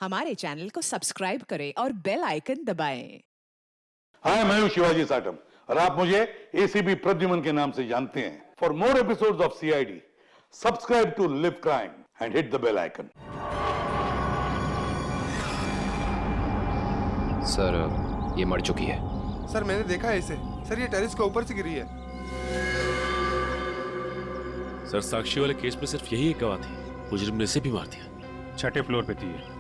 हमारे चैनल को सब्सक्राइब करें और बेल आइकन दबाएं। हाय, मैं हूं शिवाजी साटम और आप मुझे एसीपी प्रद्युमन के नाम से जानते हैं। For more episodes of CID, subscribe to live crime and hit the bell icon. Sir, ये मर चुकी है। सर मैंने देखा है इसे। सर ये टेरेस के ऊपर से गिरी है। सर, साक्षी वाले केस में सिर्फ यही एक गवाह थी। मुजरिम ने इसे भी मार दिया। 6ठे फ्लोर पे थी ये।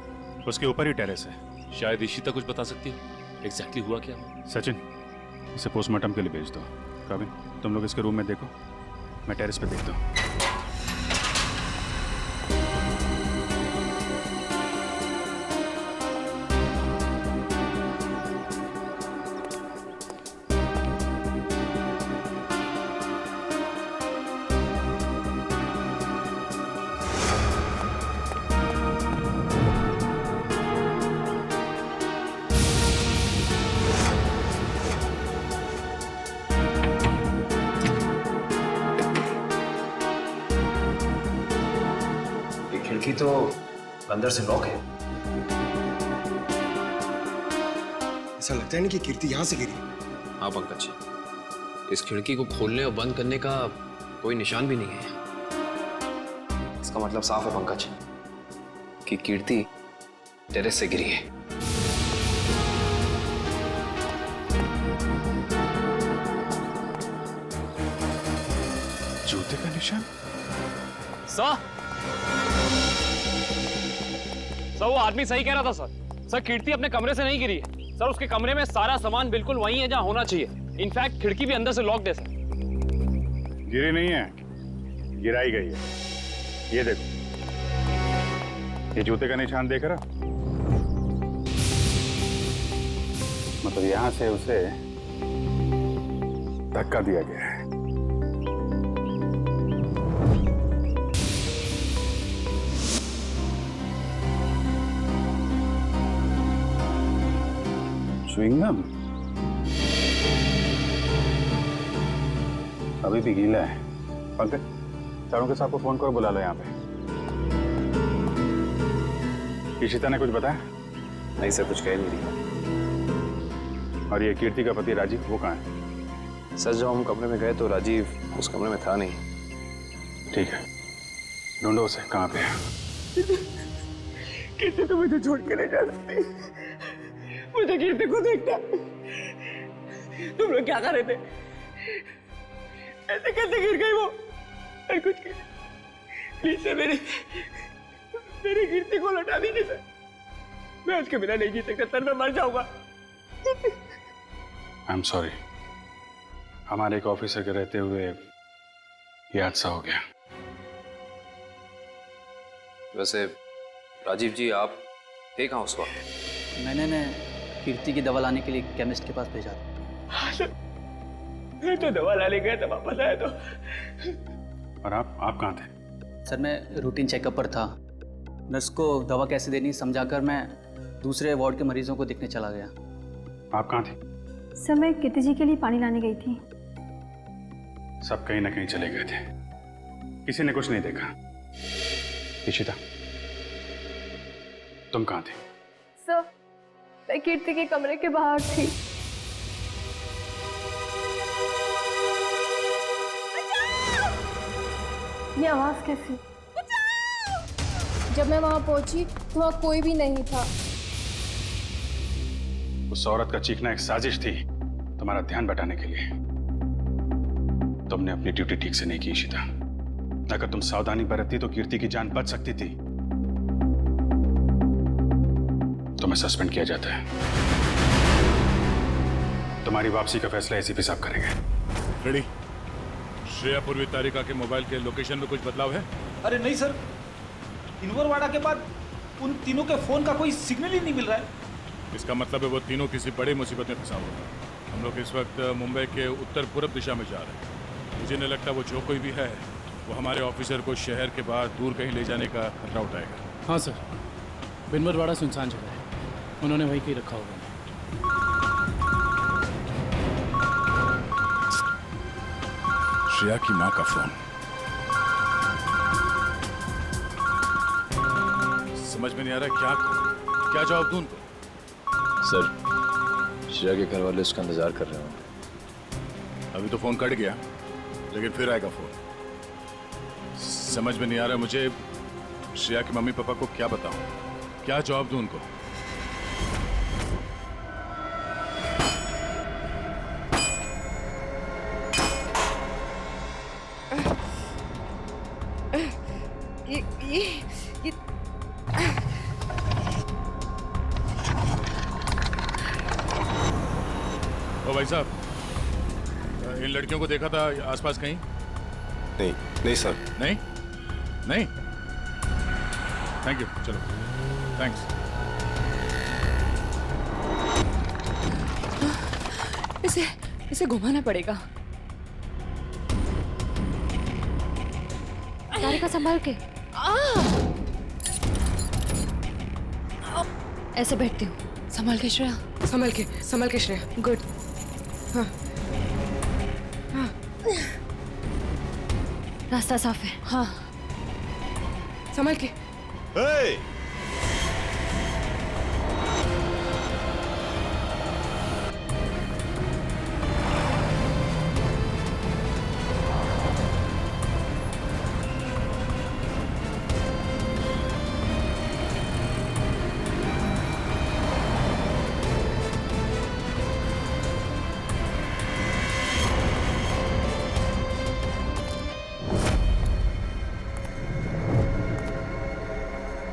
उसके ऊपर ही टेरेस है। शायद इशिता कुछ बता सकती है एग्जैक्टली हुआ क्या। सचिन, इसे पोस्टमार्टम के लिए भेज दो। काबिन, तुम लोग इसके रूम में देखो, मैं टेरेस पे देखता हूँ। खिड़की तो अंदर से लॉक है। ऐसा लगता है नहीं कि कीर्ति यहाँ से गिरी। हाँ पंकज, इस खिड़की को खोलने और बंद करने का कोई निशान भी नहीं है। इसका मतलब साफ है पंकज कि कीर्ति टेरेस से गिरी है। जूते का निशान। सर, वो आदमी सही कह रहा था सर, कीर्ति अपने कमरे से नहीं गिरी है सर। उसके कमरे में सारा सामान बिल्कुल वही है जहां होना चाहिए। इनफैक्ट खिड़की भी अंदर से लॉक्ड है सर। गिरी नहीं है, गिराई गई है। ये देखो, ये जूते का निशान देख रहा? मतलब यहां से उसे धक्का दिया गया है। च्युइंगम अभी भी गीला है। पंकज, चारों के साथ को फोन करो, बुला लो यहाँ पे। इशिता ने कुछ बताया? नहीं सर, कुछ कह नहीं रही। और ये कीर्ति का पति राजीव, वो कहाँ है? सर, जब हम कमरे में गए तो राजीव उस कमरे में था नहीं। ठीक है, ढूंढो उसे, कहाँ पे है? कीर्ति तो मुझे छोड़ के नहीं जा सकती। मुझे कीर्ति को देखना। तुम लोग क्या कर रहे थे? ऐसे कैसे गिर गई वो? और कुछ प्लीज सर, मेरी कीर्ति को लौटा दीजिए सर। मैं उसके बिना नहीं जी सकता सर, मैं मर जाऊंगा। आई एम सॉरी, हमारे एक ऑफिसर के रहते हुए ये हादसा हो गया। वैसे राजीव जी, आप थे कहाँ उस वक्त? मैंने कीर्ति की दवा लाने के लिए केमिस्ट के पास भेजा था। हाँ सर, मैं तो दवा लाने गया था, वापस आया तो। और आप कहाँ थे? सर, मैं रूटीन चेकअप पर था। नर्स को दवा कैसे देनी समझाकर मैं दूसरे वार्ड के मरीजों को देखने चला गया। आप कहाँ थे? सर, मैं कीर्ति जी के लिए पानी लाने गई थी। सब कहीं ना कहीं चले गए थे, किसी ने कुछ नहीं देखा। इशिता, तुम कहाँ थे? सर, मैं कीर्ति के कमरे के बाहर थी। ये आवाज कैसी? जब मैं वहां पहुंची तो वहां कोई भी नहीं था। उस औरत का चीखना एक साजिश थी, तुम्हारा ध्यान बटाने के लिए। तुमने अपनी ड्यूटी ठीक से नहीं की इशिता। अगर तुम सावधानी बरतती तो कीर्ति की जान बच सकती थी। तुम्हें सस्पेंड किया जाता है। तुम्हारी वापसी का फैसला एसीपी साहब करेंगे। रेडी? श्रेया पूर्वी तारिका के मोबाइल के लोकेशन में कुछ बदलाव है? अरे नहीं सर, इनवरवाड़ा के बाद उन तीनों के फोन का कोई सिग्नल ही नहीं मिल रहा है। इसका मतलब है वो तीनों किसी बड़ी मुसीबत में फंसा हुआ है। हम लोग इस वक्त मुंबई के उत्तर पूर्व दिशा में जा रहे हैं। मुझे नहीं लगता वो जो कोई भी है वो हमारे ऑफिसर को शहर के बाहर दूर कहीं ले जाने का खतरा उठाएगा। हाँ सर, बिनवरवाड़ा सुनसान जगह है, उन्होंने वहीं कहीं रखा होगा। श्रेया की माँ का फोन। समझ में नहीं आ रहा क्या करूं। क्या जवाब दूं उनको? सर, श्रेया के घर वाले उसका इंतजार कर रहे हो। अभी तो फोन कट गया, लेकिन फिर आएगा फोन। समझ में नहीं आ रहा मुझे श्रेया के मम्मी पापा को क्या बताऊं, क्या जवाब दूं उनको। ये ओ भाई साहब, इन लड़कियों को देखा था आसपास कहीं? नहीं नहीं सर। नहीं नहीं, थैंक यू, चलो थैंक्स। इसे घुमाना पड़ेगा। तारिका संभाल के। ऐसे बैठती हूँ। संभाल के श्रेया, संभाल के श्रेया। गुड। हाँ हाँ, रास्ता साफ है। हाँ, संभाल के।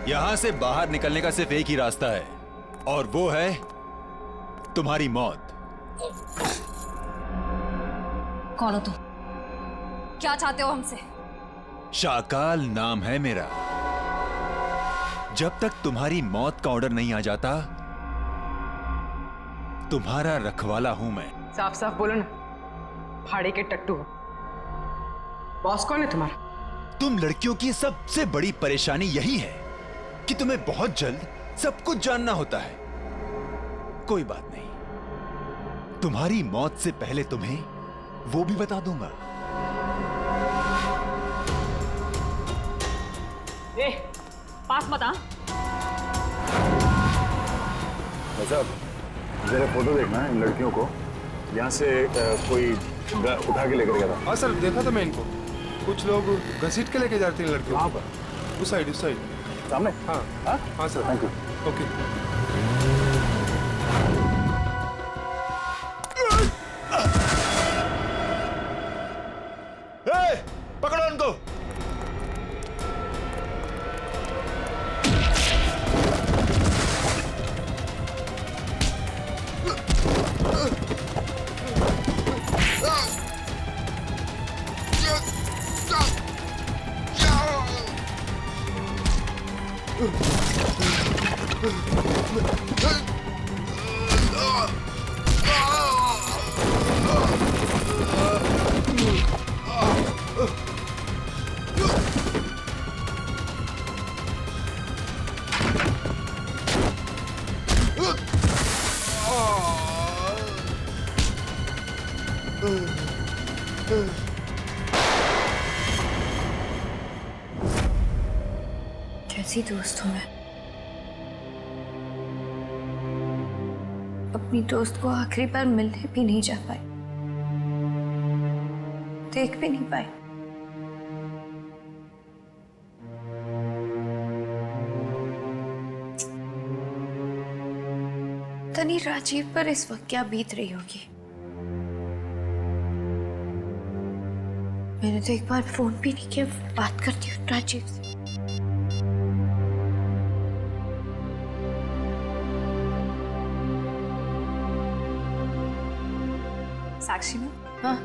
यहां से बाहर निकलने का सिर्फ एक ही रास्ता है, और वो है तुम्हारी मौत। कौन हो तुम? क्या चाहते हो हमसे? शाकाल नाम है मेरा। जब तक तुम्हारी मौत का ऑर्डर नहीं आ जाता, तुम्हारा रखवाला हूं मैं। साफ साफ बोलो ना, फाड़े के टट्टू हो। बॉस कौन है तुम्हारा? तुम लड़कियों की सबसे बड़ी परेशानी यही है कि तुम्हें बहुत जल्द सब कुछ जानना होता है। कोई बात नहीं, तुम्हारी मौत से पहले तुम्हें वो भी बता दूंगा। पास मत आ। साहब, जरा फोटो देखना है इन लड़कियों को। यहाँ से कोई उठा के लेकर गया था। हाँ सर, देखा था मैं इनको। कुछ लोग घसीट के लेके जाते हैं लड़कियों। कहाँ पर? उस साइड सामने? हाँ हाँ सर। Thank you. ओके। पकड़ो उनको। कैसी दोस्त हूँ मैं? अपनी दोस्त को आखिरी बार मिलने भी नहीं जा पाई, देख भी नहीं पाई। तनी राजीव पर इस वक्त क्या बीत रही होगी। मैंने तो एक बार फोन भी नहीं किया। बात करती हूँ राजीव से। साक्षी में, हाँ,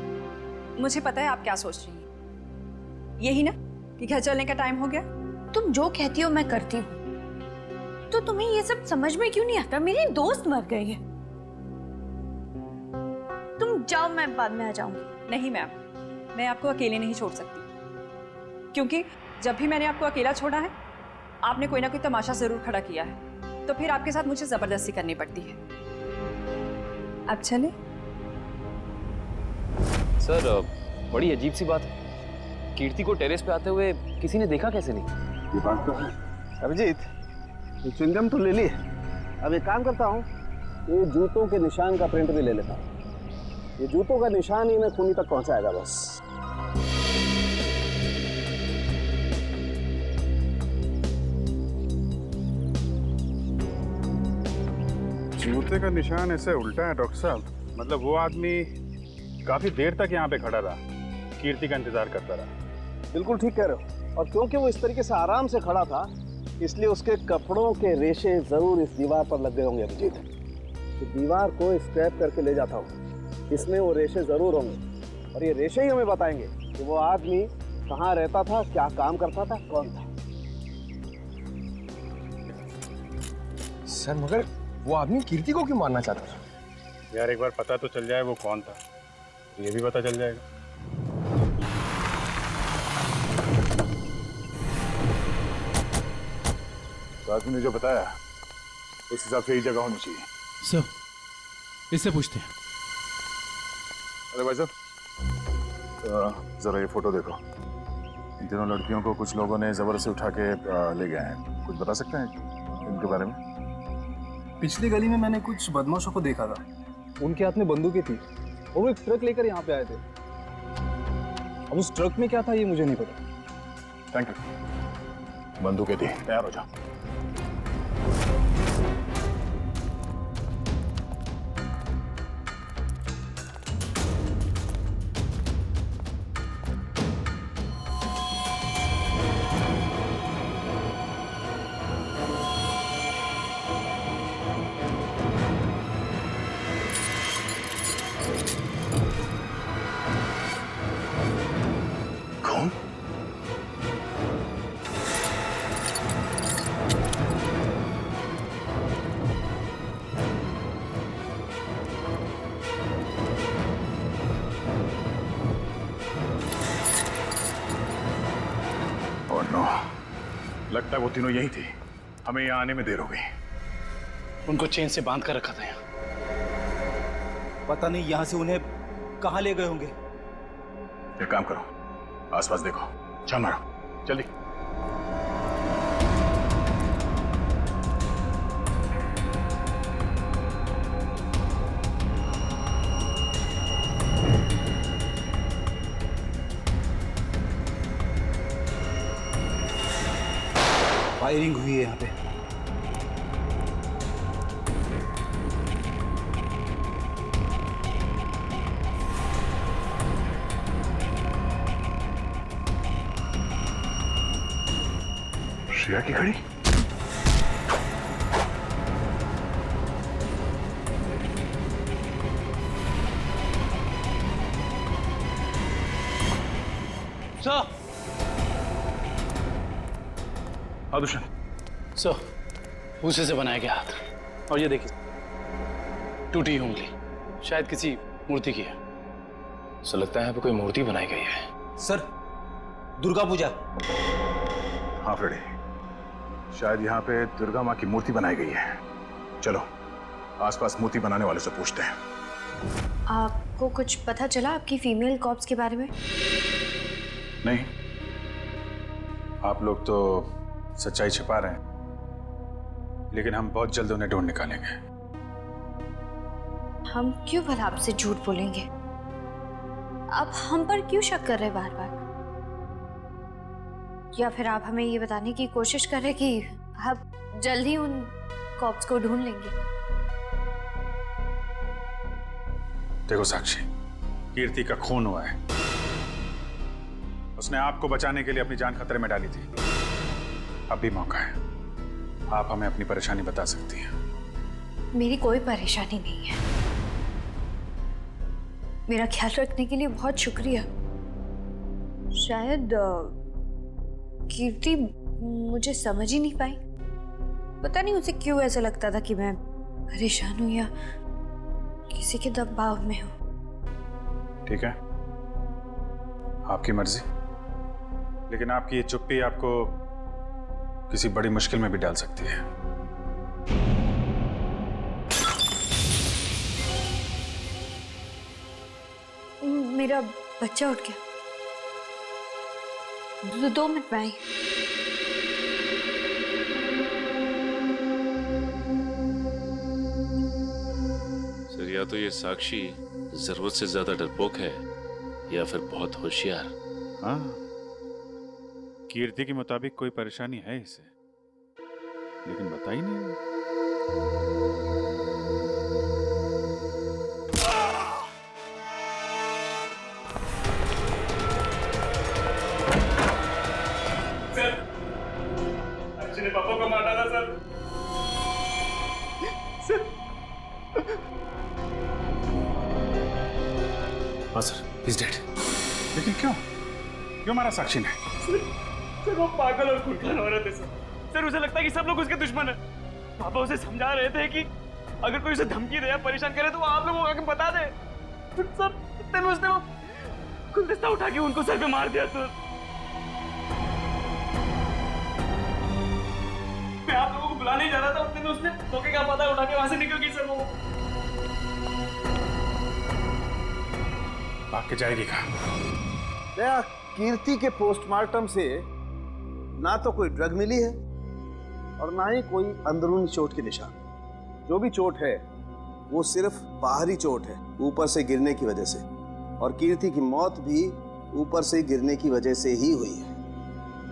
मुझे पता है आप क्या सोच रही हैं। यही ना कि घर चलने का टाइम हो गया। तुम जो कहती हो मैं करती हूँ, तो तुम्हें ये सब समझ में क्यों नहीं आता? मेरी दोस्त मर गई है। तुम जाओ, मैं बाद में आ जाऊंगी। नहीं मैम, मैं आपको अकेले नहीं छोड़ सकती, क्योंकि जब भी मैंने आपको अकेला छोड़ा है, आपने कोई ना कोई तमाशा जरूर खड़ा किया है, तो फिर आपके साथ मुझे जबरदस्ती करनी पड़ती है। अब चले। सर, बड़ी अजीब सी बात है, कीर्ति को टेरेस पे आते हुए किसी ने देखा कैसे नहीं? ये बात तो है। अभिजीत, च्युइंगम तो ले ली। अब एक काम करता हूँ, ये जूतों के निशान का प्रिंट भी ले लेता हूँ। ये जूतों का निशान ही मैं खूनी तक पहुंचाएगा बस। जूते का निशान ऐसे उल्टा है डॉक्टर साहब, मतलब वो आदमी काफी देर तक यहाँ पे खड़ा रहा, कीर्ति का इंतजार करता रहा। बिल्कुल ठीक कह रहे हो, और क्योंकि वो इस तरीके से आराम से खड़ा था, इसलिए उसके कपड़ों के रेशे जरूर इस दीवार पर लग गए होंगे अभिजीत। तो दीवार को स्क्रैप करके ले जाता हूँ, इसमें वो रेशे जरूर होंगे, और ये रेशे ही हमें बताएंगे कि वो आदमी कहाँ रहता था, क्या काम करता था, कौन था। सर मगर वो आदमी कीर्ति को क्यों मारना चाहता था? यार एक बार पता तो चल जाए वो कौन था, ये भी पता चल जाएगा। तो आदमी ने जो बताया उस हिसाब से ही जगह होनी चाहिए। सर, इससे पूछते हैं। अरे भाई साहब, जरा ये फोटो देखो। इन तीनों लड़कियों को कुछ लोगों ने जबरदस्ती उठा के ले गए हैं। कुछ बता सकते हैं इनके बारे में? पिछली गली में मैंने कुछ बदमाशों को देखा था, उनके हाथ में बंदूकें थी और वो एक ट्रक लेकर यहाँ पे आए थे। अब उस ट्रक में क्या था ये मुझे नहीं पता। Thank you. बंदूकें थी, तैयार हो जाओ। लगता है वो तीनों यही थे, हमें यहाँ आने में देर हो गई। उनको चेन से बांध कर रखा था यहाँ। पता नहीं यहाँ से उन्हें कहाँ ले गए होंगे। एक काम करो, आसपास देखो, छान मारो, जल्दी। फायरिंग हुई है यहाँ पे। श्रेया की घड़ी? सर, दुष्यंत। सर, भूसे से बनाया गया हाथ, और ये देखिए टूटी हुई उंगली, शायद किसी मूर्ति की है। सो लगता है यहाँ पे कोई मूर्ति बनाई गई है। सर, दुर्गा पूजा। हाँ फ्रेडी, शायद यहाँ पे दुर्गा माँ की मूर्ति बनाई गई है। चलो आसपास मूर्ति बनाने वाले से पूछते हैं। आपको कुछ पता चला आपकी फीमेल कॉप्स के बारे में? नहीं, आप लोग तो सच्चाई छिपा रहे हैं, लेकिन हम बहुत जल्द उन्हें ढूंढ निकालेंगे। हम क्यों भला आपसे झूठ बोलेंगे? आप हम पर क्यों शक कर रहे बार बार? या फिर आप हमें ये बताने की कोशिश कर रहे कि आप जल्द ही उन कॉप्स को ढूंढ लेंगे? देखो साक्षी, कीर्ति का खून हुआ है। उसने आपको बचाने के लिए अपनी जान खतरे में डाली थी। अब भी मौका है, आप हमें अपनी परेशानी बता सकती हैं। मेरी कोई परेशानी नहीं है। मेरा ख्याल रखने के लिए बहुत शुक्रिया। शायद कीर्ति मुझे समझ ही नहीं पाई। पता नहीं उसे क्यों ऐसा लगता था कि मैं परेशान हूं या किसी के दबाव में हूं। ठीक है, आपकी मर्जी, लेकिन आपकी ये चुप्पी आपको किसी बड़ी मुश्किल में भी डाल सकती है। मेरा बच्चा उठ गया। 2 मिनट में आई। या तो ये साक्षी जरूरत से ज्यादा डरपोक है या फिर बहुत होशियार। हाँ, कीर्ति के मुताबिक कोई परेशानी है इसे, लेकिन बता ही नहीं। ने पापा को मार डाला सर। हाँ सर, he's dead। लेकिन क्यों क्यों मारा साक्षी ने? सर वो पागल और खुरखान औरत है सर। सर उसे लगता है कि सब लोग उसके दुश्मन हैं। पापा उसे समझा रहे थे कि अगर कोई उसे धमकी दे या परेशान करे तो वो आप लोगों को आके बता दे। सर इतने में उसने वो गुलदस्ता उठा के उनको सर पे मार दिया सर। मैं आप लोगों को बुलाने ही जा रहा था, उतने में उसने मौके का पता उठा के वहां से निकल गई सर। वो भाग के जाएगी कहाँ? दया, कीर्ति के पोस्टमार्टम से ना तो कोई ड्रग मिली है और ना ही कोई अंदरूनी चोट के निशान। जो भी चोट है वो सिर्फ बाहरी चोट है, ऊपर से गिरने की वजह से, और कीर्ति की मौत भी ऊपर से गिरने की वजह से ही हुई है।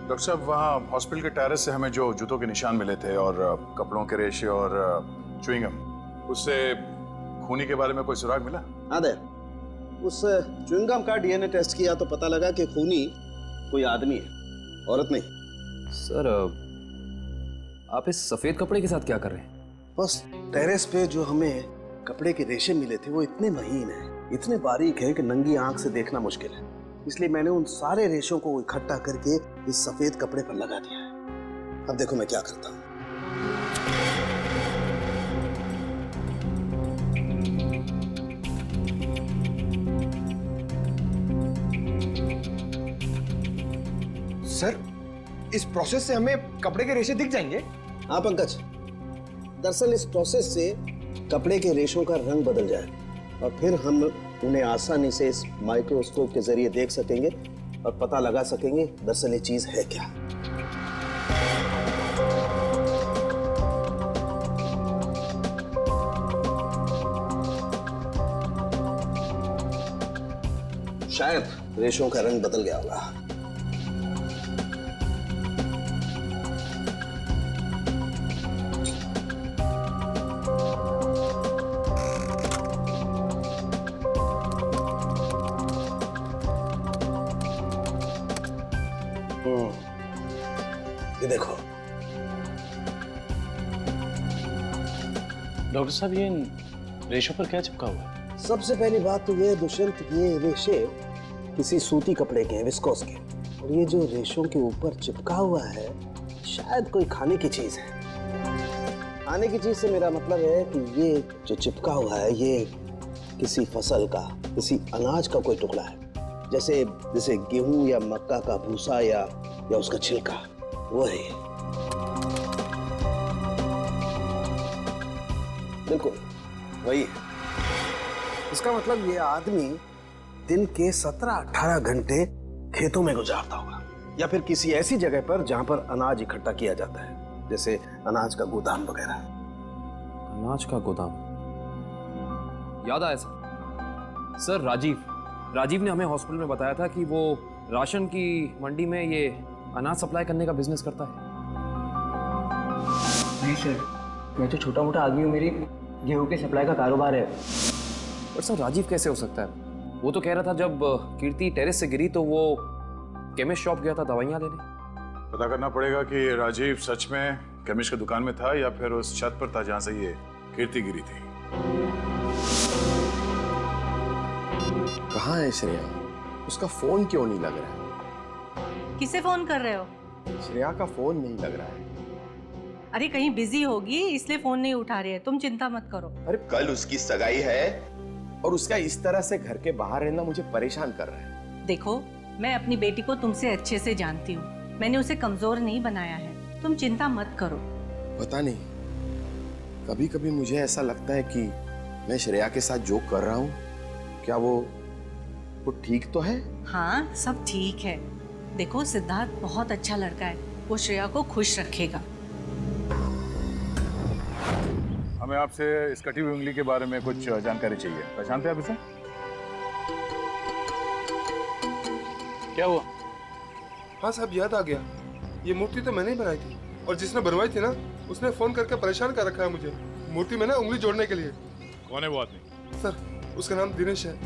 डॉक्टर साहब, वहाँ हॉस्पिटल के टेरेस से हमें जो जूतों के निशान मिले थे और कपड़ों के रेशे और च्युइंगम, उससे खूनी के बारे में कोई सुराग मिला? हाँ दे, उस च्युइंगम का डीएनए टेस्ट किया तो पता लगा कि खूनी कोई आदमी है, औरत नहीं। सर आप इस सफेद कपड़े के साथ क्या कर रहे हैं? बस टेरेस पे जो हमें कपड़े के रेशे मिले थे वो इतने महीन हैं, इतने बारीक हैं कि नंगी आंख से देखना मुश्किल है। इसलिए मैंने उन सारे रेशों को इकट्ठा करके इस सफेद कपड़े पर लगा दिया है। अब देखो मैं क्या करता हूँ। सर, इस प्रोसेस से हमें कपड़े के रेशे दिख जाएंगे? हाँ पंकज, दरअसल इस प्रोसेस से कपड़े के रेशों का रंग बदल जाए और फिर हम उन्हें आसानी से इस माइक्रोस्कोप के जरिए देख सकेंगे और पता लगा सकेंगे दरअसल ये चीज है क्या। शायद रेशों का रंग बदल गया होगा। ये देखो डॉक्टर साहब, ये इन रेशों पर क्या चिपका हुआ है? सबसे पहली बात तो ये है दुष्यंत, ये रेशे किसी सूती कपड़े के हैं, विस्कोस के, और ये जो रेशों के ऊपर चिपका हुआ है शायद कोई खाने की चीज है। खाने की चीज से मेरा मतलब है कि ये जो चिपका हुआ है ये किसी फसल का, किसी अनाज का कोई टुकड़ा है, जैसे जैसे गेहूं या मक्का का भूसा या उसका छिलका, वो है। बिल्कुल वही है। इसका मतलब ये आदमी दिन के 17-18 घंटे खेतों में गुजारता होगा या फिर किसी ऐसी जगह पर जहां पर अनाज इकट्ठा किया जाता है, जैसे अनाज का गोदाम वगैरह। अनाज का गोदाम, याद आया सर, राजीव ने हमें हॉस्पिटल में बताया था कि वो राशन की मंडी में ये अनाज सप्लाई करने का बिजनेस करता है। नहीं सर, मैं तो छोटा मोटा आदमी हूँ, मेरी गेहूं के सप्लाई का कारोबार है। पर सर राजीव कैसे हो सकता है? वो तो कह रहा था जब कीर्ति टेरेस से गिरी तो वो केमिस्ट शॉप गया था दवाइयाँ लेने। पता करना पड़ेगा कि राजीव सच में केमिस्ट की दुकान में था या फिर उस छत पर था जहां से ये कीर्ति गिरी थी। कहाँ है श्रेया? उसका फोन क्यों नहीं लग रहा है? किसे फोन कर रहे हो? श्रेया का फोन नहीं लग रहा है। अरे कहीं बिजी होगी इसलिए फोन नहीं उठा रही है, तुम चिंता मत करो। अरे कल उसकी सगाई है और उसका इस तरह से घर के बाहर रहना मुझे परेशान कर रहा है। देखो, मैं अपनी बेटी को तुमसे अच्छे से जानती हूँ, मैंने उसे कमजोर नहीं बनाया है, तुम चिंता मत करो। पता नहीं, कभी कभी मुझे ऐसा लगता है कि मैं श्रेया के साथ जो कर रहा हूँ, क्या वो ठीक तो है? हाँ, सब ठीक है। देखो, सिद्धार्थ बहुत अच्छा लड़का है, वो श्रेया को खुश रखेगा। हमें आपसे इस कटी हुई उंगली के बारे में कुछ जानकारी चाहिए। पहचानते हैं आप इसे? क्या हुआ? हाँ साहब, याद आ गया। ये मूर्ति तो मैंने ही बनाई थी, और जिसने बनवाई थी ना उसने फोन करके परेशान कर रखा है मुझे मूर्ति में ना उंगली जोड़ने के लिए। कौन है वो आदमी? सर, उसका नाम दिनेश है।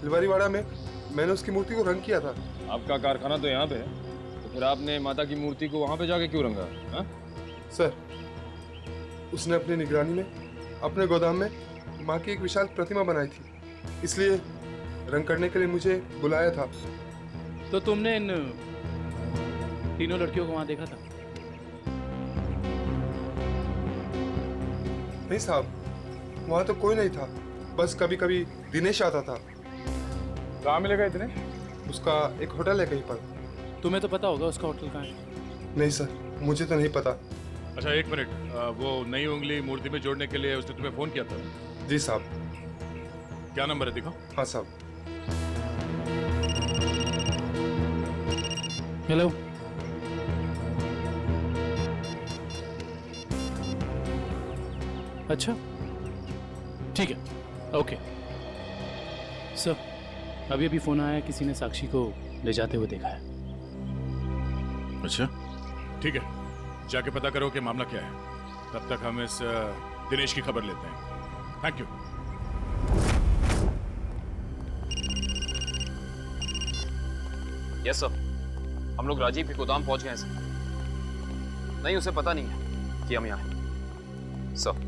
फुलवारीवाड़ा में मैंने उसकी मूर्ति को रंग किया था। आपका कारखाना तो यहाँ पे है, तो फिर आपने माता की मूर्ति को वहाँ पे जाके क्यों रंगा? हा? सर, उसने अपनी निगरानी में अपने गोदाम में माँ की एक विशाल प्रतिमा बनाई थी, इसलिए रंग करने के लिए मुझे बुलाया था। तो तुमने इन तीनों लड़कियों को वहाँ देखा था? नहीं साहब, वहाँ तो कोई नहीं था, बस कभी कभी दिनेश आता था। कहाँ मिलेगा इतने? उसका एक होटल है कहीं पर। तुम्हें तो पता होगा उसका होटल कहाँ है? नहीं सर, मुझे तो नहीं पता। अच्छा एक मिनट, वो नई उंगली मूर्ति में जोड़ने के लिए उसने तुम्हें फोन किया था? जी साहब। क्या नंबर है, दिखाओ। हाँ साहब। हेलो, अच्छा ठीक है, ओके सर। अभी अभी फोन आया, किसी ने साक्षी को ले जाते हुए देखा है। अच्छा ठीक है, जाके पता करो कि मामला क्या है। तब तक हम इस दिनेश की खबर लेते हैं। Thank you. यस सर, हम लोग राजीव के गोदाम पहुंच गए हैं सर। नहीं, उसे पता नहीं है कि हम यहाँ हैं सर।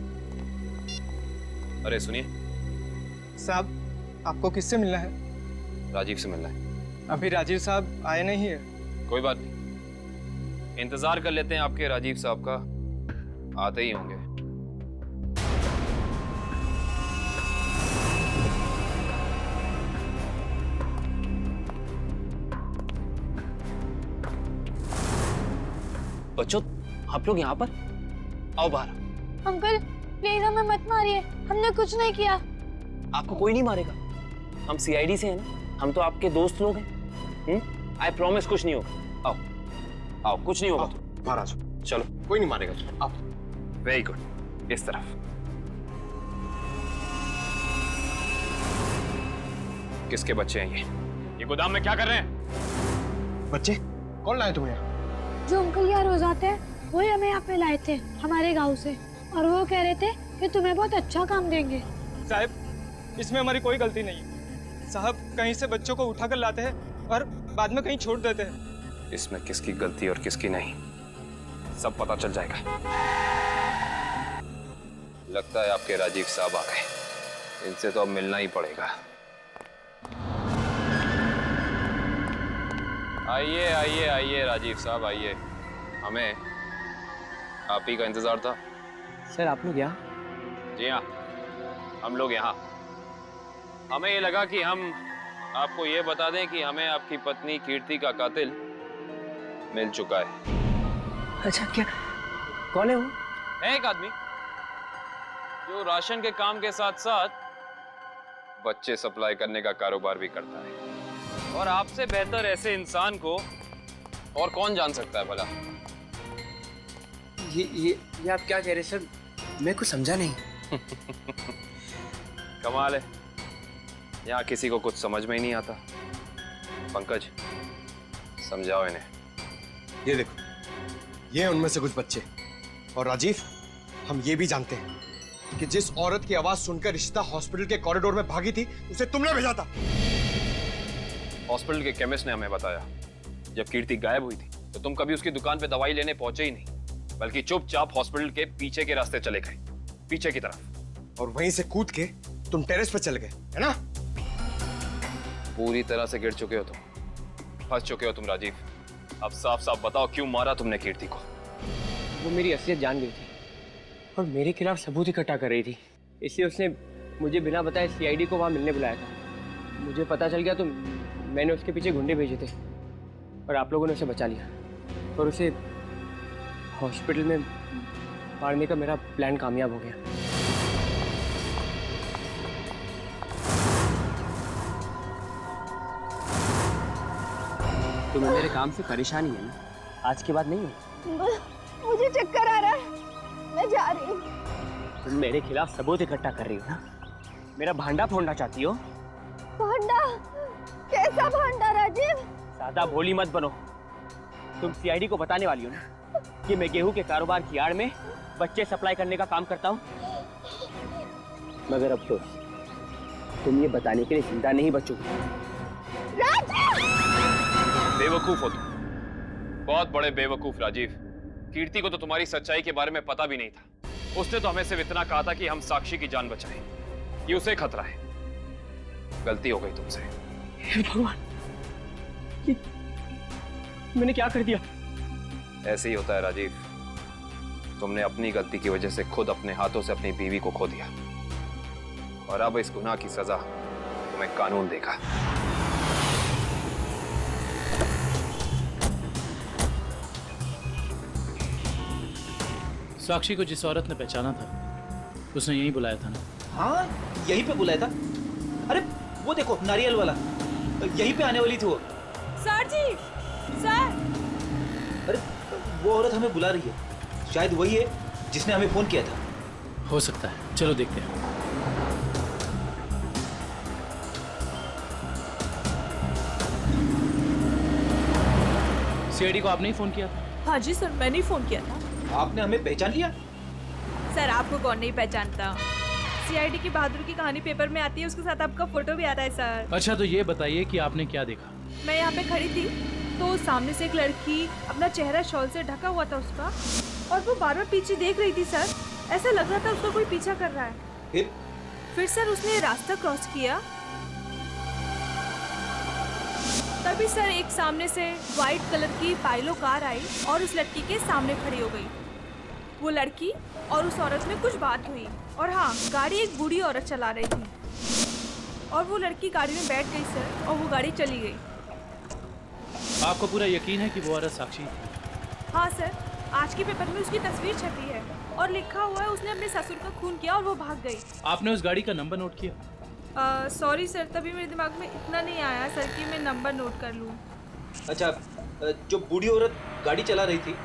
अरे सुनिए साहब, आपको किससे मिलना है? राजीव से मिलना है। अभी राजीव साहब आए नहीं है। कोई बात नहीं, इंतजार कर लेते हैं आपके राजीव साहब का, आते ही होंगे। बच्चों, आप लोग यहाँ पर आओ बाहर। अंकल प्लीज हमें मत मारिए, हमने कुछ नहीं किया। आपको कोई नहीं मारेगा, हम सीआईडी से हैं ना, हम तो आपके दोस्त लोग हैं। आई प्रॉमिस कुछ नहीं होगा। आओ आओ, कुछ नहीं होगा। बाहर आ जाओ। चलो, कोई नहीं मारेगा। आप वेरी गुड, इस तरफ। किसके बच्चे हैं ये गोदाम में क्या कर रहे हैं? बच्चे कौन लाए तुम्हें यहाँ? जो अंकल यहाँ रोज आते हैं वही हमें यहाँ पे लाए थे हमारे गांव से, और वो कह रहे थे कि तुम्हें बहुत अच्छा काम देंगे। साहब, इसमें हमारी कोई गलती नहीं है। साहब, कहीं से बच्चों को उठाकर लाते हैं और बाद में कहीं छोड़ देते हैं। इसमें किसकी गलती और किसकी नहीं, सब पता चल जाएगा। लगता है आपके राजीव साहब आ गए, इनसे तो अब मिलना ही पड़ेगा। आइए आइए आइए राजीव साहब, आइए। हमें आप ही का इंतजार था। सर, आप लोग यहाँ? जी हाँ, हम लोग यहाँ। हमें ये लगा कि हम आपको ये बता दें कि हमें आपकी पत्नी कीर्ति का कातिल मिल चुका है। अच्छा, क्या कौन है वो? है एक आदमी जो राशन के काम के साथ साथ बच्चे सप्लाई करने का कारोबार भी करता है, और आपसे बेहतर ऐसे इंसान को और कौन जान सकता है भला? ये आप क्या कह रहे सर? मैं कुछ समझा नहीं। कमाल है, यहाँ किसी को कुछ समझ में ही नहीं आता। पंकज, समझाओ इन्हें। ये देखो, ये उनमें से कुछ बच्चे। और राजीव, हम ये भी जानते हैं कि जिस औरत की आवाज सुनकर रिश्ता हॉस्पिटल के कॉरिडोर में भागी थी, उसे तुमने भेजा था। हॉस्पिटल के केमिस्ट ने हमें बताया, जब कीर्ति गायब हुई थी तो तुम कभी उसकी दुकान पे दवाई लेने पहुंचे ही नहीं, बल्कि चुपचाप हॉस्पिटल के पीछे के रास्ते चले गए, पीछे की तरफ। और वहीं से कूद के तुम टेरेस पर चले गए, है ना? पूरी तरह से गिर चुके हो तुम, फंस चुके हो तुम राजीव। अब साफ साफ बताओ, क्यों मारा तुमने कीर्ति को? वो मेरी असलियत जान गई थी और मेरे खिलाफ सबूत इकट्ठा कर रही थी, इसलिए उसने मुझे बिना बताए सीआईडी को वहाँ मिलने बुलाया था। मुझे पता चल गया तो मैंने उसके पीछे गुंडे भेजे थे और आप लोगों ने उसे बचा लिया, और उसे हॉस्पिटल में मारने का मेरा प्लान कामयाब हो गया। तुम्हें मेरे काम से परेशानी है ना? आज के बाद नहीं है। मुझे चक्कर आ रहा है, मैं जा रही हूँ। तुम मेरे खिलाफ सबूत इकट्ठा कर रही हो ना? मेरा भांडा फोड़ना चाहती हो? भांडा? कैसा भांडा राजीव? ज्यादा भोली मत बनो। तुम सीआईडी को बताने वाली हो ना कि मैं गेहूं के कारोबार की आड़ में बच्चे सप्लाई करने का काम करता हूँ? मगर अफसोस, तुम ये बताने के लिए जिंदा नहीं बचोगे। बेवकूफ हो तुम, बहुत बड़े बेवकूफ राजीव। कीर्ति को तो तुम्हारी सच्चाई के बारे में पता भी नहीं था। उसने तो हमें सिर्फ इतना कहा था कि हम साक्षी की जान बचाएं। ये उसे खतरा है। गलती हो गई तुमसे। हे भगवान, मैंने क्या कर दिया? ऐसे ही होता है राजीव। तुमने अपनी गलती की वजह से खुद अपने हाथों से अपनी बीवी को खो दिया, और अब इस गुनाह की सजा तुम्हें कानून देगा। साक्षी को जिस औरत ने पहचाना था उसने यहीं बुलाया था ना? हाँ, यहीं पे बुलाया था। अरे वो देखो, नारियल वाला, यहीं पे आने वाली थी वो। सर जी, सर। अरे वो औरत हमें बुला रही है। शायद वही है जिसने हमें फोन किया था। हो सकता है, चलो देखते हैं। सीआईडी को आपने ही फोन किया था? हाँ जी सर, मैंने ही फोन किया था। आपने हमें पहचान लिया? सर आपको कौन नहीं पहचानता? सीआईडी की बहादुर की कहानी पेपर में आती है, उसके साथ आपका फोटो भी आता है सर। अच्छा, तो ये बताइए कि आपने क्या देखा? मैं यहाँ पे खड़ी थी तो सामने से एक लड़की, अपना चेहरा शॉल से ढका हुआ था उसका, और वो बार बार पीछे देख रही थी सर। ऐसा लग रहा था उसको कोई पीछा कर रहा है। फिर सर उसने रास्ता क्रॉस किया, तभी सर एक सामने से व्हाइट कलर की पाइलो कार आई और उस लड़की के सामने खड़ी हो गई। वो लड़की और उस औरत में कुछ बात हुई, और हाँ, गाड़ी एक बूढ़ी औरत चला रही थी, और वो लड़की गाड़ी में बैठ गई सर, और वो गाड़ी चली गई। आपको पूरा यकीन है कि वो औरत साक्षी? हाँ सर, आज के पेपर में उसकी तस्वीर छपी है और लिखा हुआ है उसने अपने ससुर का खून किया और वो भाग गई। आपने उस गाड़ी का नंबर नोट किया? सॉरी सर, तभी मेरे दिमाग में इतना नहीं आया सर कि मैं नंबर नोट कर लूँ। अच्छा, जो बूढ़ी औरत गाड़ी चला रही थी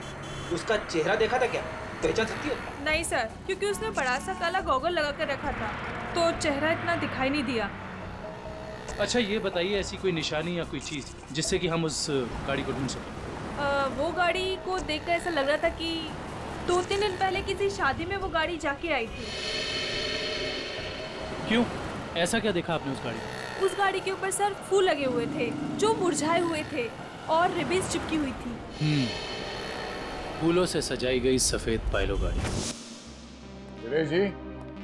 उसका चेहरा देखा था क्या? पहचान सकती हो? नहीं सर, क्योंकि उसने बड़ा सा काला गॉगल लगा कर रखा था, तो चेहरा इतना दिखाई नहीं दिया। अच्छा, ये बताइए ऐसी कोई निशानी या कोई चीज़ जिससे कि हम उस गाड़ी को ढूंढ सकें? वो गाड़ी को देखकर ऐसा लग रहा था कि 2-3 दिन पहले किसी शादी में वो गाड़ी जाके आई थी। क्यों? ऐसा क्या देखा आपने उस गाड़ी में? उस गाड़ी के ऊपर सर फूल लगे हुए थे जो मुरझाए हुए थे, और रिबन्स चिपकी हुई थी। फूलों से सजाई गई सफेद पाइलो गाड़ी। सुरेश जी,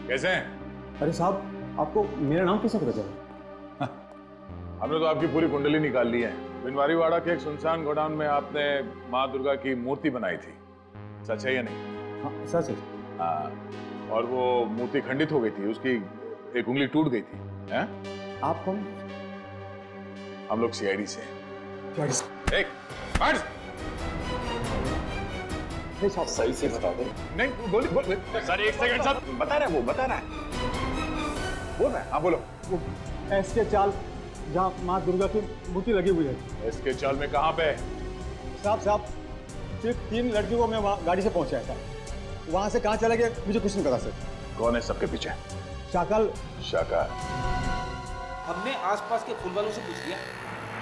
कैसे हैं? अरे साहब, आपको मेरा नाम कैसे पता चला? हमने तो आपकी पूरी कुंडली निकाल ली है। बिनवारीवाड़ा के एक सुनसान गोडाउन में आपने माँ दुर्गा की मूर्ति बनाई थी, सच है या नहीं? हाँ, सच है। हाँ, और वो मूर्ति खंडित हो गई थी, उसकी एक उंगली टूट गई थी। हैं? आप कौन? हम लोग सीआईडी से हैं। एक साहब सही से बता दो। नहीं, बोल सर, एक सेकंड सर, बता रहा है वो, बता रहा है, बोल रहा है। हाँ बोलो। वो एसके चाल जहाँ माँ दुर्गा की मूर्ति लगी हुई है। एसके चाल में कहाँ पे? साहब सिर्फ 3 लड़कियों को मैं वहाँ गाड़ी से पहुँचाया था, वहाँ से कहाँ चला गया मुझे कुछ नहीं पता सर। कौन है सबके पीछे? शाकल। हमने आसपास के फूल वालों से पूछ लिया,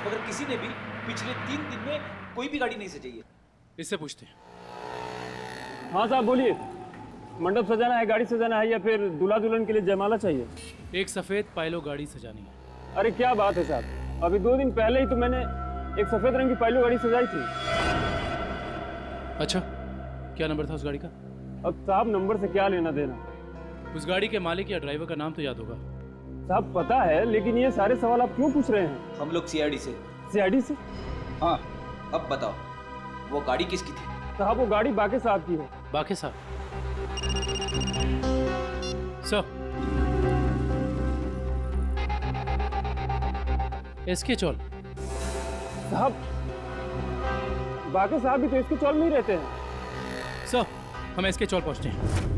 मगर किसी ने भी पिछले 3 दिन में कोई भी गाड़ी नहीं सजाई है। इससे पूछते हैं। हाँ साहब बोलिए, मंडप सजाना है, गाड़ी सजाना है, या फिर दूल्हा दुल्हन के लिए जयमाला चाहिए? एक सफेद पाइलो गाड़ी सजानी है। अरे क्या बात है साहब, अभी 2 दिन पहले ही तो मैंने एक सफेद रंग की पाइलो गाड़ी सजाई थी। अच्छा, क्या नंबर था उस गाड़ी का? अब साहब नंबर से क्या लेना देना? उस गाड़ी के मालिक या ड्राइवर का नाम तो याद होगा? साहब पता है, लेकिन ये सारे सवाल आप क्यों पूछ रहे हैं? हम लोग सीआईडी से। सीआईडी से? हाँ, अब बताओ वो गाड़ी किसकी थी? साहब वो गाड़ी बाके साहब की है। बाके साहब? सर, एसके चौल? साहब बाके साहब भी तो इसके चौल में ही रहते हैं। सर, हम एसके चौल पहुंचते हैं।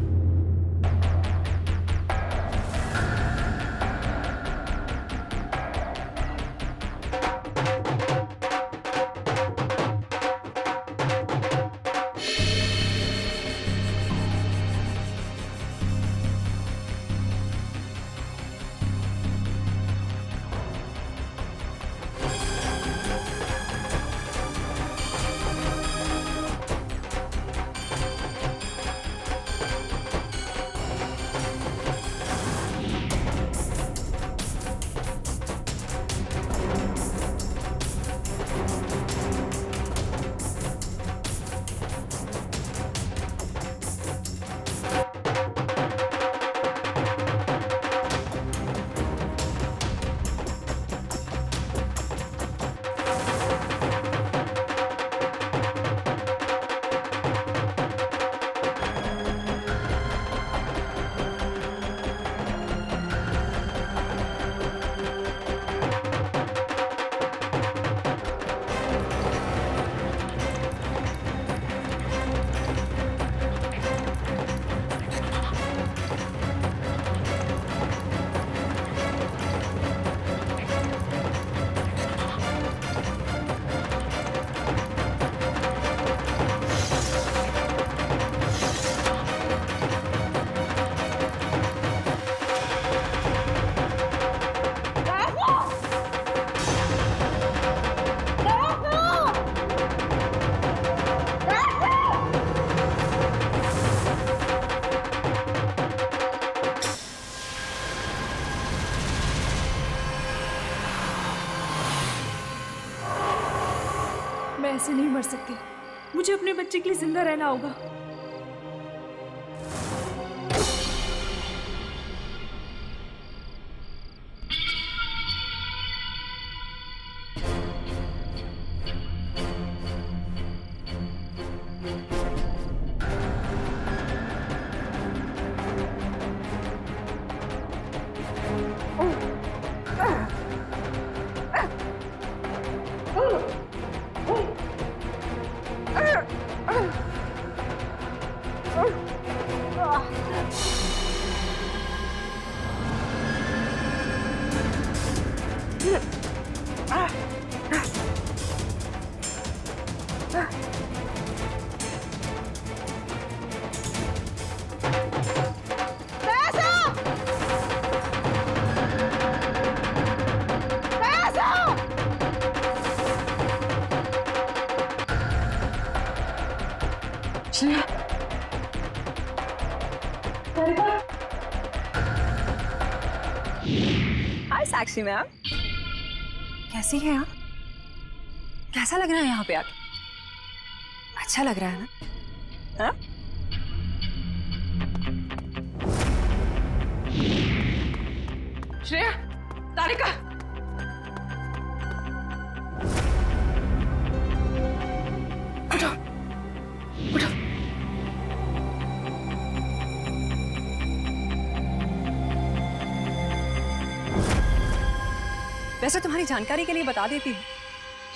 ऐसे नहीं मर सकती। मुझे अपने बच्चे के लिए जिंदा रहना होगा। हाय साक्षी मैम, कैसी है आप? कैसा लग रहा है यहाँ पे आके? अच्छा लग रहा है ना? हाँ? श्रेया, तारिका, उठो, उठो। वैसे तुम्हारी जानकारी के लिए बता देती हूँ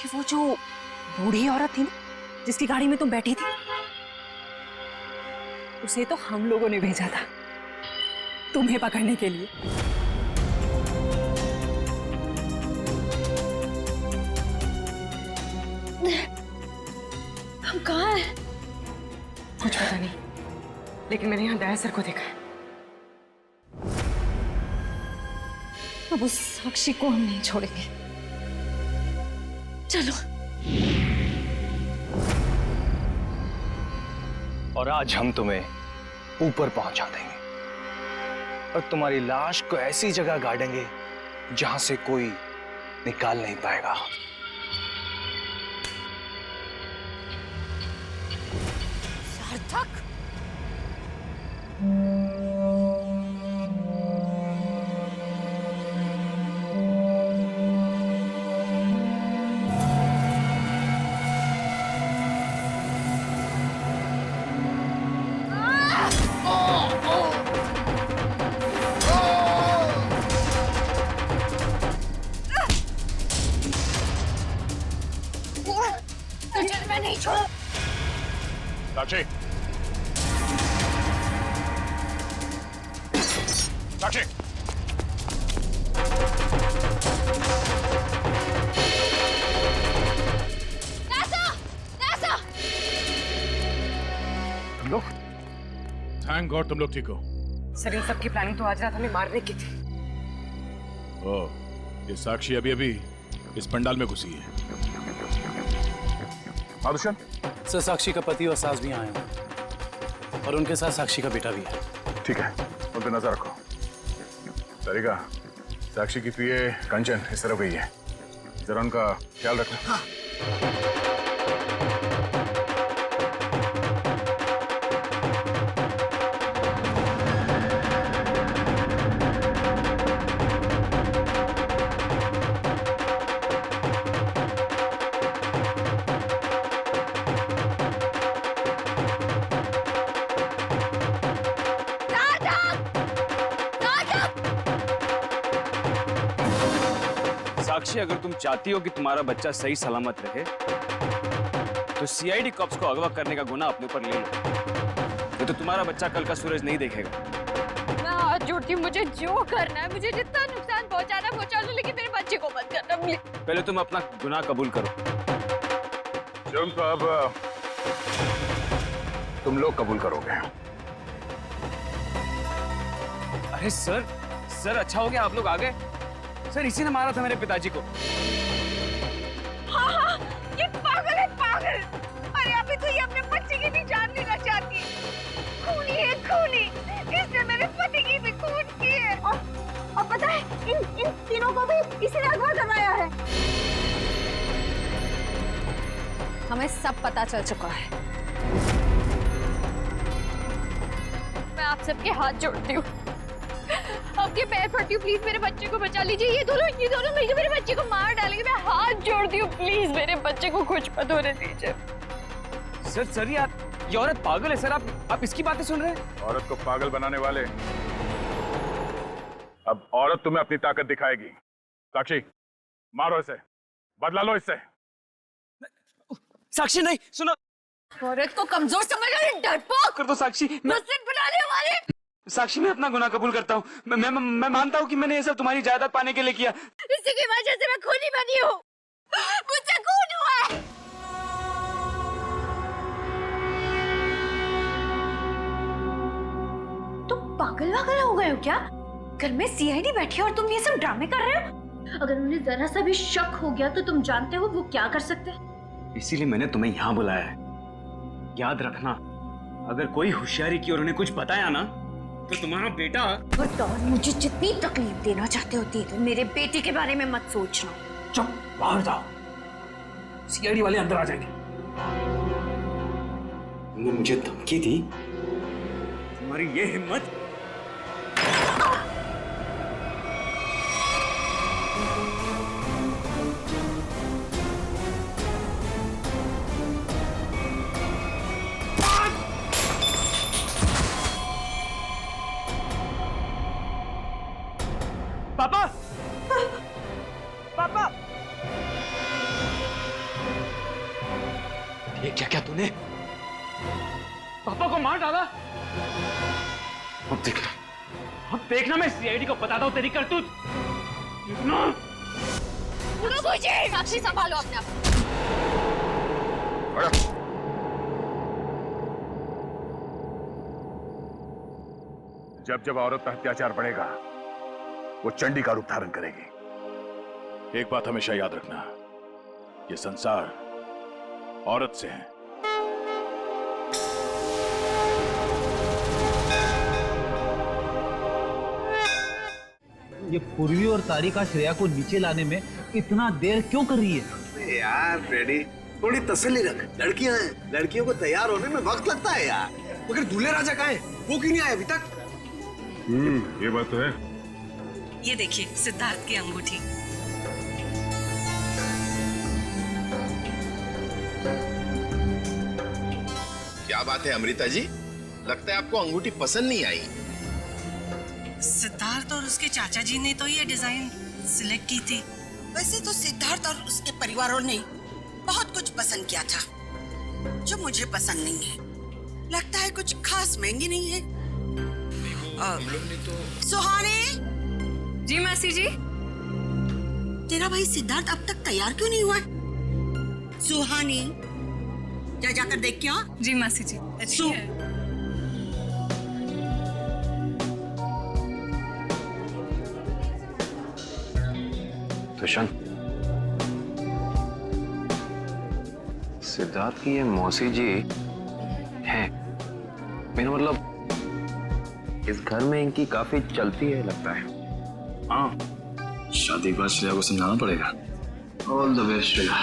कि वो जो बूढ़ी औरत थी ना, जिसकी गाड़ी में तुम बैठी थी, उसे तो हम लोगों ने भेजा था तुम्हें पकड़ने के लिए। हम कहाँ हैं? कुछ पता नहीं, लेकिन मैंने यहाँ दया सर को देखा है। अब उस साक्षी को हम नहीं छोड़ेंगे। चलो। और आज हम तुम्हें ऊपर पहुंचा देंगे और तुम्हारी लाश को ऐसी जगह गाड़ेंगे जहां से कोई निकाल नहीं पाएगा। सार्थक, तुझे मैं नहीं छोड़। साक्षी, साक्षी, तुम लोग? थैंक गॉड तुम लोग ठीक हो। सर, इन सब की प्लानिंग तो आज रात हमें मारने की थी। ओह, ये साक्षी अभी अभी इस पंडाल में घुसी है। दुष्यंत? सर, साक्षी का पति और सास भी आए हैं और उनके साथ साक्षी का बेटा भी है। ठीक है, उन पर नजर रखो। तारिका, साक्षी की पीए कंचन इस तरफ गई है, जरा उनका ख्याल रखना। हाँ। साक्षी, अगर तुम चाहती हो कि तुम्हारा बच्चा सही सलामत रहे तो सीआईडी कॉप्स को अगवा करने का गुनाह अपने ऊपर ले लो, तो तुम्हारा बच्चा कल का सूरज नहीं देखेगा। मैं हाथ जोड़ती हूँ, मुझे जो करना है, मुझे जितना नुकसान पहुंचाना पहुंचा लो, लेकिन मेरे बच्चे को मत करना प्लीज। पहले तुम अपना गुनाह कबूल करो। जुर्म तो अब तुम लोग कबूल करोगे। अरे सर, अच्छा हो गया आप लोग आ गए। सर, इसी ने मारा था मेरे पिताजी को। हाँ, ये पागल है, पागल। अरे अभी तो ये अपने बच्चे की भी जान लेना चाहती है। खूनी है, खूनी। इसने मेरे पति की भी खून की है। और पता है, इन तीनों को भी इसी ने अगवा करवाया है। हमें सब पता चल चुका है। मैं आप सबके हाथ जोड़ती हूँ, आपके पैर पड़ती हूँ, प्लीज मेरे बच्चे को बचा लीजिए। ये दोनों मिलकर मेरे बच्चे को मार डालेंगे। मैं हाथ जोड़ती हूँ, प्लीज मेरे बच्चे को कुछ मत होने दीजिए। सर ये औरत पागल है सर। आप इसकी बातें सुन रहे हैं? औरत को पागल बनाने वाले अब औरत तुम्हें अपनी ताकत दिखाएगी। साक्षी, मारो इसे, बदला लो इससे। साक्षी नहीं, सुनो। औरत को कमजोर समझ रहे, डरपोक कर दो साक्षी। बनाने वाले। साक्षी, मैं अपना गुनाह कबूल करता हूँ। मैं मानता हूँ कि मैंने ये सब तुम्हारी जायदाद पाने के लिए किया। इसी की वजह से मैं खूनी बनी हूँ, मुझसे खून हुआ है। तुम पागल हो गए हो क्या? घर में सीआईडी बैठी है और तुम ये सब ड्रामे कर रहे हो? अगर उन्हें जरा सा भी शक हो गया तो तुम जानते हो वो क्या कर सकते हैं? इसीलिए मैंने तुम्हें यहाँ बुलाया है। याद रखना, अगर कोई होशियारी की और उन्हें कुछ बताया ना तो तुम्हारा बेटा। और मुझे जितनी तकलीफ देना चाहते होती है तो मेरे बेटे के बारे में मत सोचना। चुप, बाहर जाओ, सीआईडी वाले अंदर आ जाएंगे। तुमने मुझे धमकी दी, तुम्हारी ये हिम्मत। पापा, पापा, ये क्या तूने पापा को मार डाला? अब देखना मैं सीआईडी को बताता हूँ तेरी करतूत। साक्षी, संभालो अपने आप। जब औरत पर अत्याचार बढ़ेगा वो चंडी का रूप धारण करेगी। एक बात हमेशा याद रखना, ये संसार औरत से है। ये पूर्वी और तारिका श्रेया को नीचे लाने में इतना देर क्यों कर रही है? यार फ्रेडी, थोड़ी तसल्ली रख। लड़कियां हैं, लड़कियों को तैयार होने में वक्त लगता है यार। मगर दूल्हे राजा कहाँ हैं? वो क्यों नहीं आए अभी तक? ये बात तो है। ये देखिए सिद्धार्थ की अंगूठी। क्या बात है अमृता जी, लगता है आपको अंगूठी पसंद नहीं आई। सिद्धार्थ और उसके चाचा जी ने तो ये डिजाइन सिलेक्ट की थी। वैसे तो सिद्धार्थ और उसके परिवारों ने बहुत कुछ पसंद किया था जो मुझे पसंद नहीं है। लगता है कुछ खास महंगी नहीं है। हम लोग ने तो। सुहानी। जी मासी जी। तेरा भाई सिद्धार्थ अब तक तैयार क्यों नहीं हुआ? सुहानी, जाकर देख क्या? जी मासी जी। तुषार, सिद्धार्थ की ये मौसी जी हैं। मेरा मतलब इस घर में इनकी काफी चलती है लगता है। हाँ, शादी के बाद श्रेया को समझाना पड़ेगा। All the best Shreya.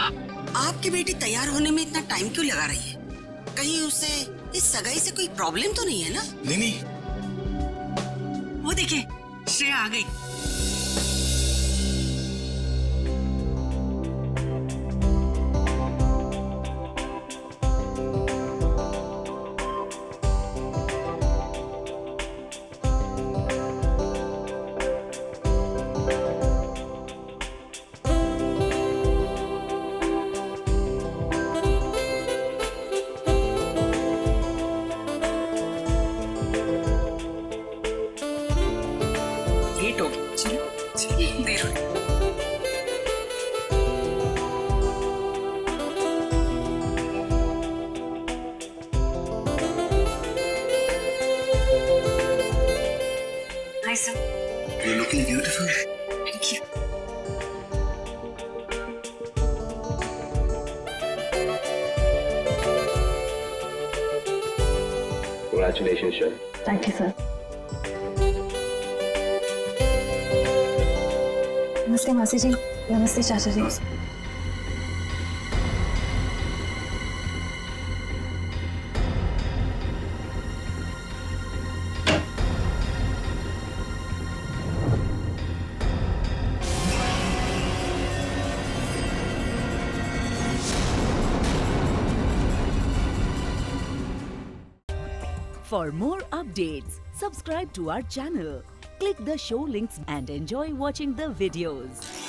आपकी बेटी तैयार होने में इतना टाइम क्यों लगा रही है? कहीं उसे इस सगाई से कोई प्रॉब्लम तो नहीं है ना? नहीं। वो देखिए, श्रेया आ गई। You're looking beautiful. Thank you. Congratulations, sir. Thank you, sir. नमस्ते मासी जी। नमस्ते चाचा जी। For more updates, subscribe to our channel, click the show links and enjoy watching the videos.